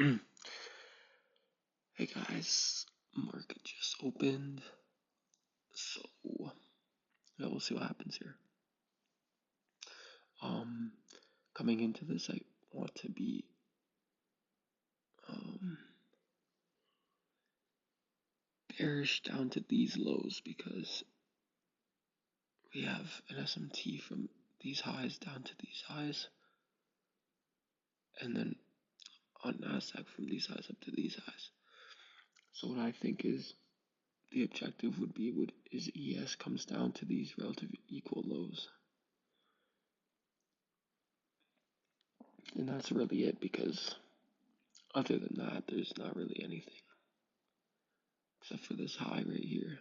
Hey guys, market just opened, so yeah, we'll see what happens here. Um, Coming into this, I want to be um bearish down to these lows because we have an SMT from these highs down to these highs, and then on Nasdaq from these highs up to these highs. So what I think is the objective would be is ES comes down to these relative equal lows. And that's really it, because other than that, there's not really anything except for this high right here.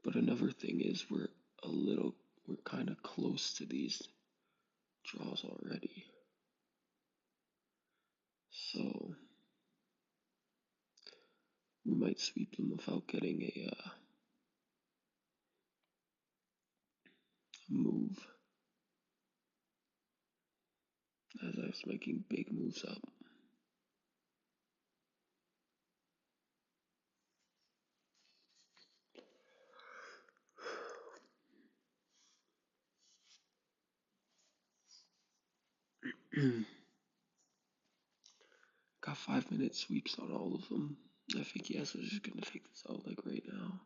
But another thing is we're kind of close to these draws already. So we might sweep them without getting a move, as I was making big moves up. Got 5-minute sweeps on all of them. I think yes, is just gonna take this out like right now.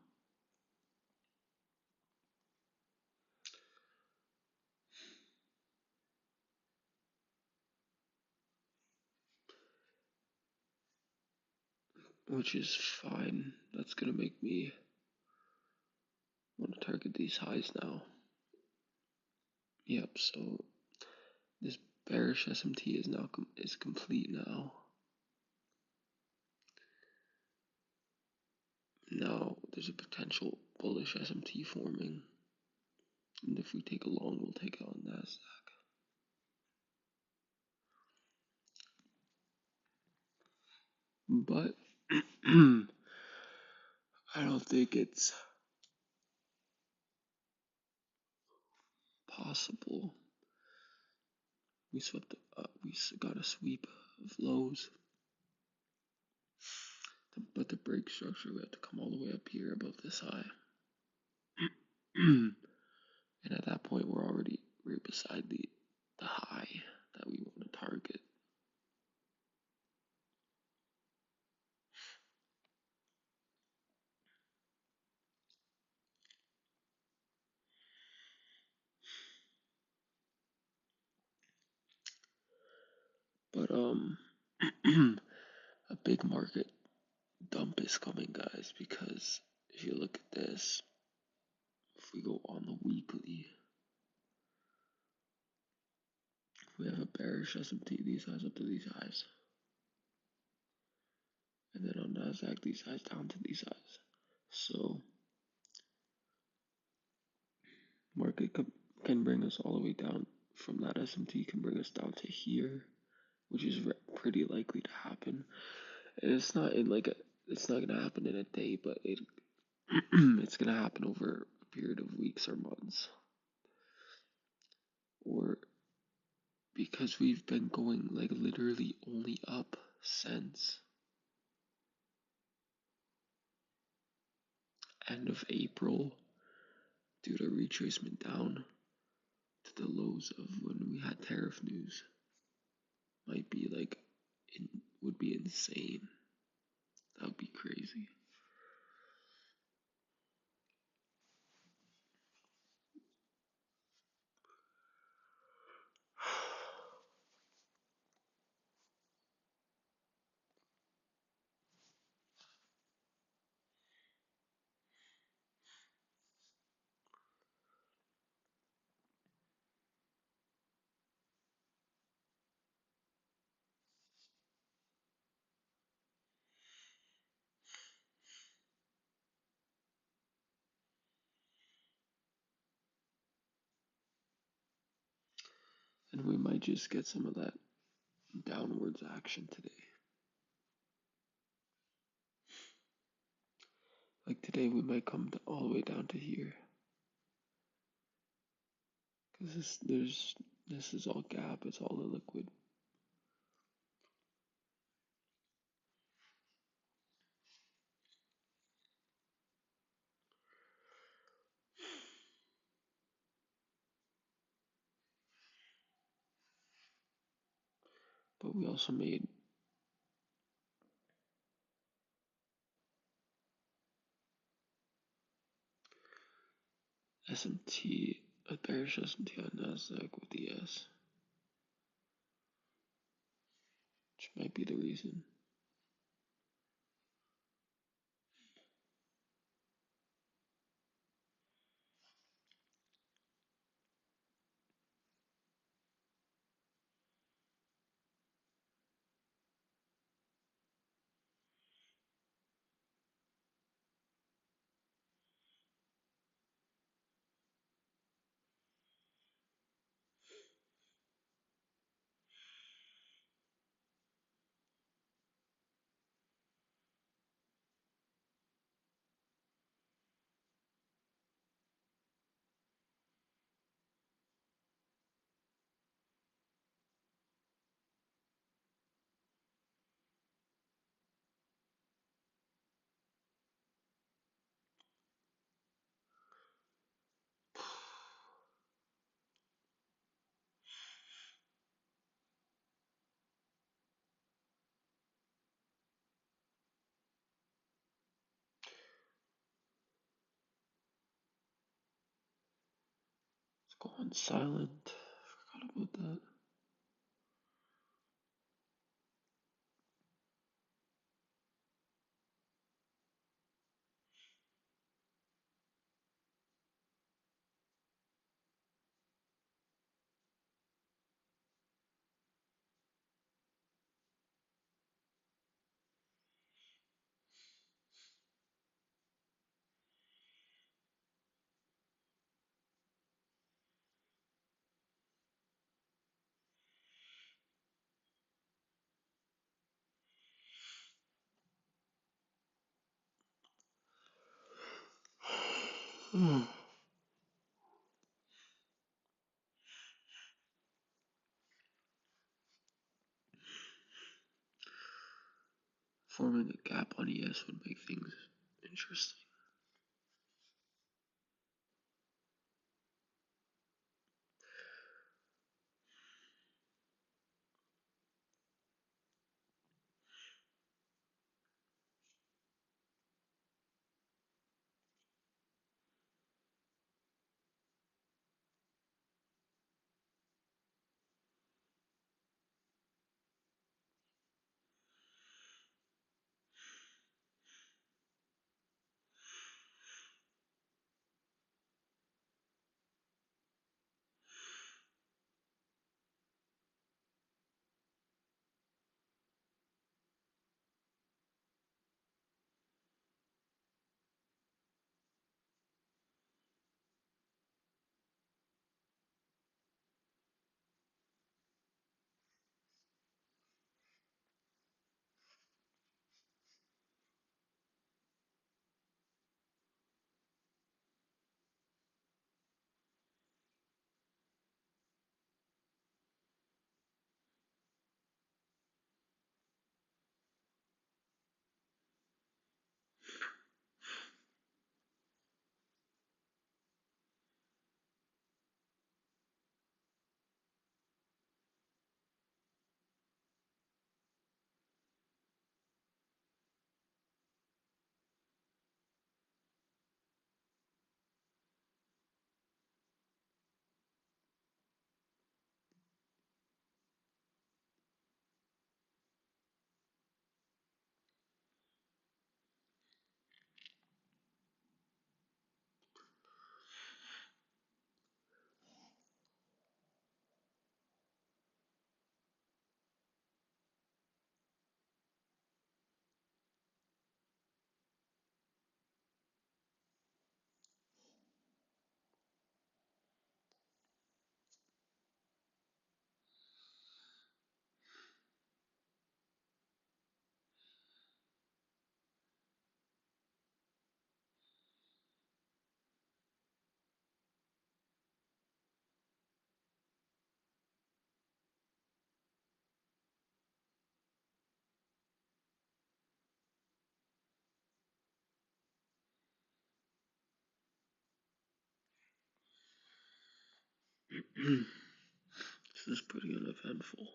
Which is fine. That's gonna make me want to target these highs now. Yep, so this bearish SMT is complete now. Now there's a potential bullish SMT forming, and if we take a long, we'll take it on Nasdaq. But I don't think it's possible. We got a sweep of lows, but the break structure, we have to come all the way up here above this high. And at that point, we're already right beside the high that we want to target. But a big market dump is coming, guys, because if you look at this, if we go on the weekly, we have a bearish S&P, these highs up to these highs, and then on Nasdaq, these highs down to these highs. So market can bring us all the way down from that S&P, can bring us down to here, which is pretty likely to happen. And it's not gonna happen in a day, but it's gonna happen over a period of weeks or months. Or because we've been going like literally only up since end of April due to retracement down to the lows of when we had tariff news, might be would be insane. That would be crazy. And we might just get some of that downwards action today. Like today, we might come all the way down to here, because there's This is all gap, it's all the liquid. But we also made SMT, a bearish SMT on NASDAQ with the S, which might be the reason. Let's go on silent. Forgot about that. Forming a gap on ES would make things interesting. This is pretty uneventful.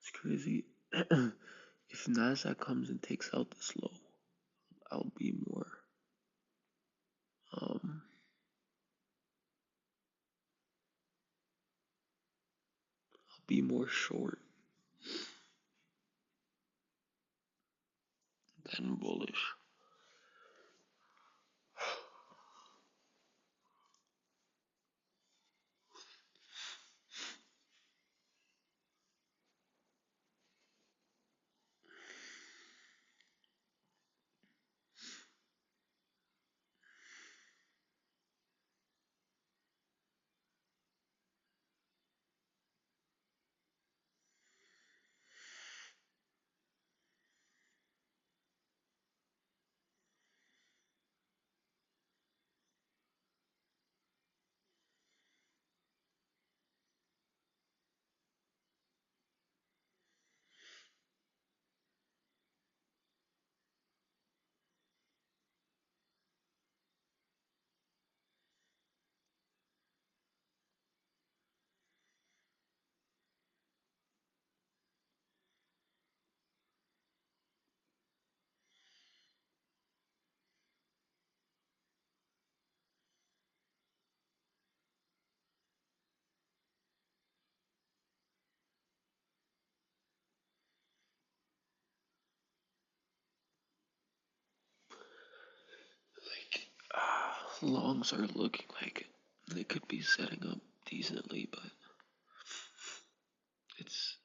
It's crazy. If Nasdaq comes and takes out this low, I'll be more um I'll be more short than bullish. Like longs are looking like they could be setting up decently, but it's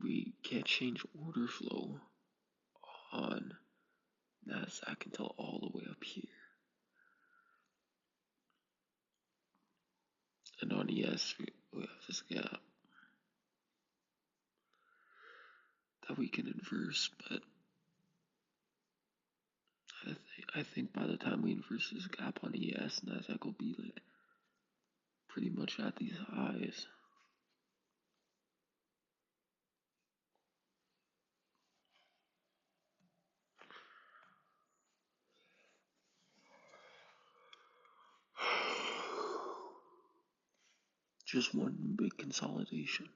we can't change order flow on Nasdaq until all the way up here. And on ES we have this gap that we can inverse, but I think by the time we inverse this gap on ES, Nasdaq will be like pretty much at these highs. Just one big consolidation.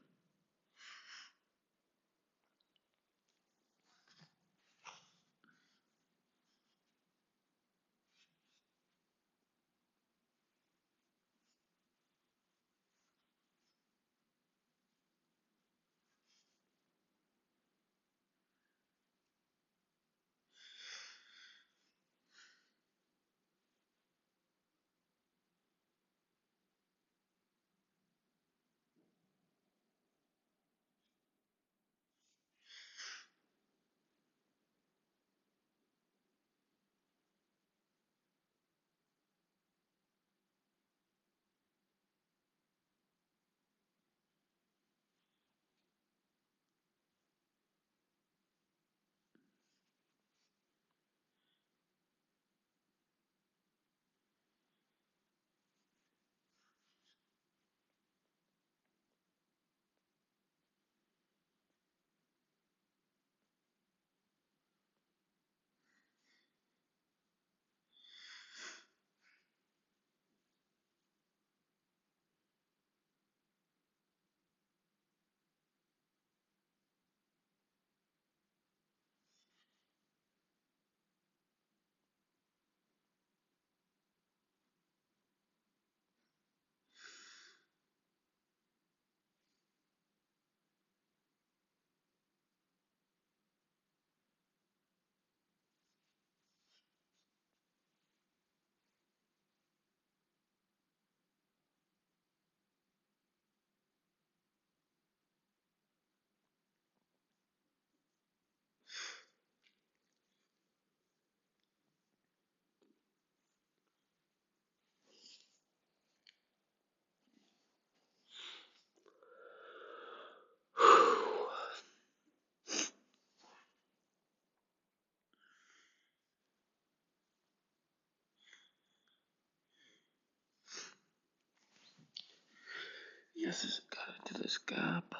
Yes, it's got into this gap.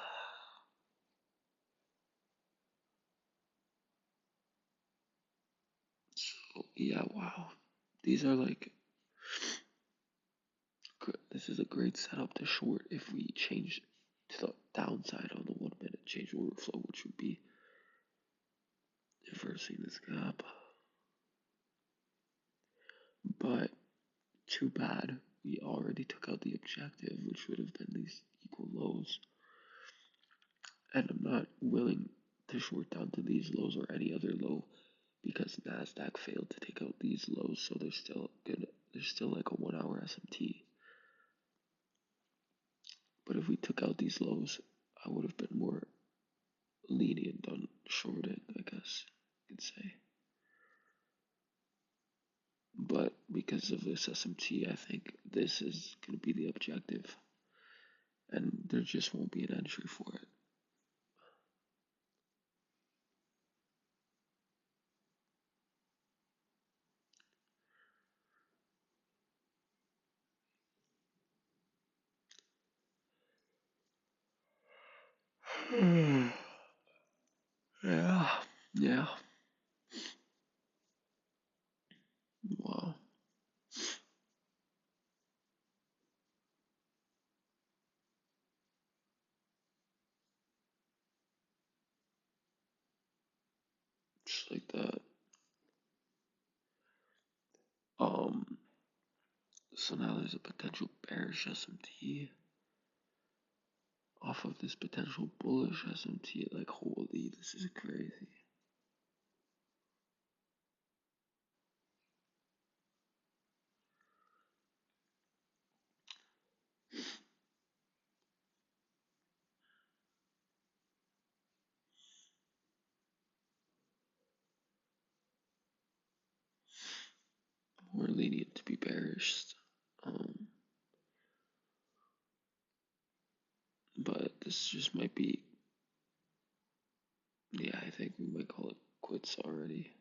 So yeah, wow. These are like this is a great setup to short if we change to the downside on the 1 minute change order flow, which would be inversing this gap. But too bad we already took out the objective, which would have been these equal lows. And I'm not willing to short down to these lows or any other low because Nasdaq failed to take out these lows, so there's still good. There's still like a 1 hour SMT. But if we took out these lows, I would have been more lenient on shorting, I guess you could say. But because of this SMT, I think this is going to be the objective, and there just won't be an entry for it. Yeah, yeah. Wow. Just like that. Um, so now there's a potential bearish SMT off of this potential bullish SMT. Like, holy, this is crazy. More lenient to be bearish. Um, but this just might be, yeah, I think we might call it quits already.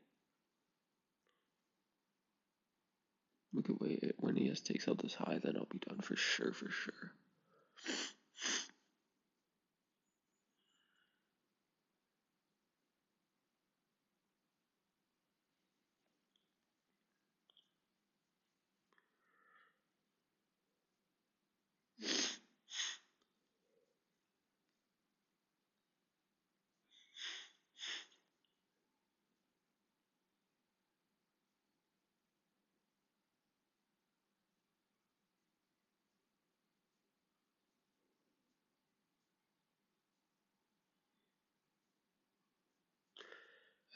We could wait. When ES takes out this high, then I'll be done for sure, for sure.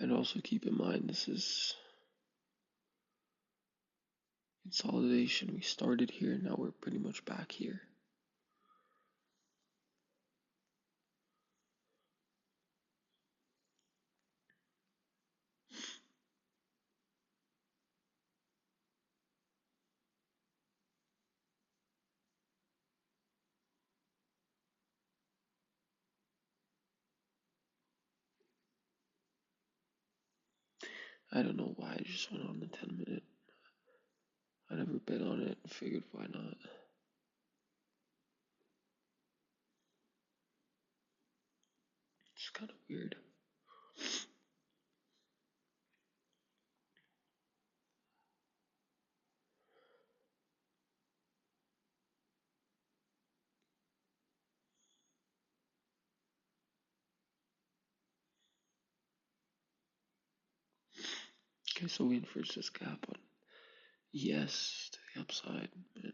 And also keep in mind, this is consolidation. We started here, now we're pretty much back here. I don't know why I just went on the 10 minute. I never bet on it and figured why not. It's kind of weird. Okay, so we inverse this gap on yes to the upside and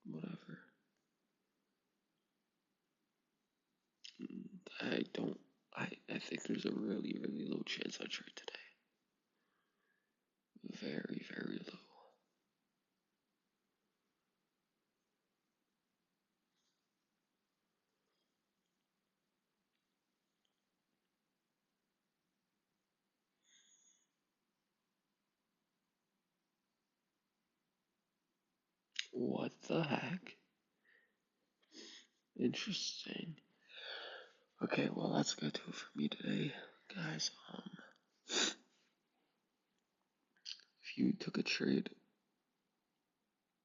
whatever. I don't. I think there's a really, really low chance I trade today. Very, very low. What the heck? Interesting. Okay, well that's gonna do it for me today, guys. If you took a trade,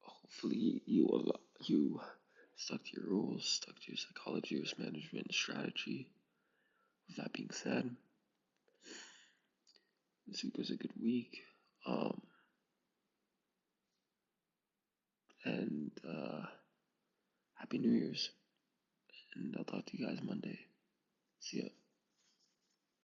hopefully you stuck to your rules, stuck to your psychology, risk management, and strategy. With that being said, this week was a good week. And Happy New Year's. And I'll talk to you guys Monday. See ya.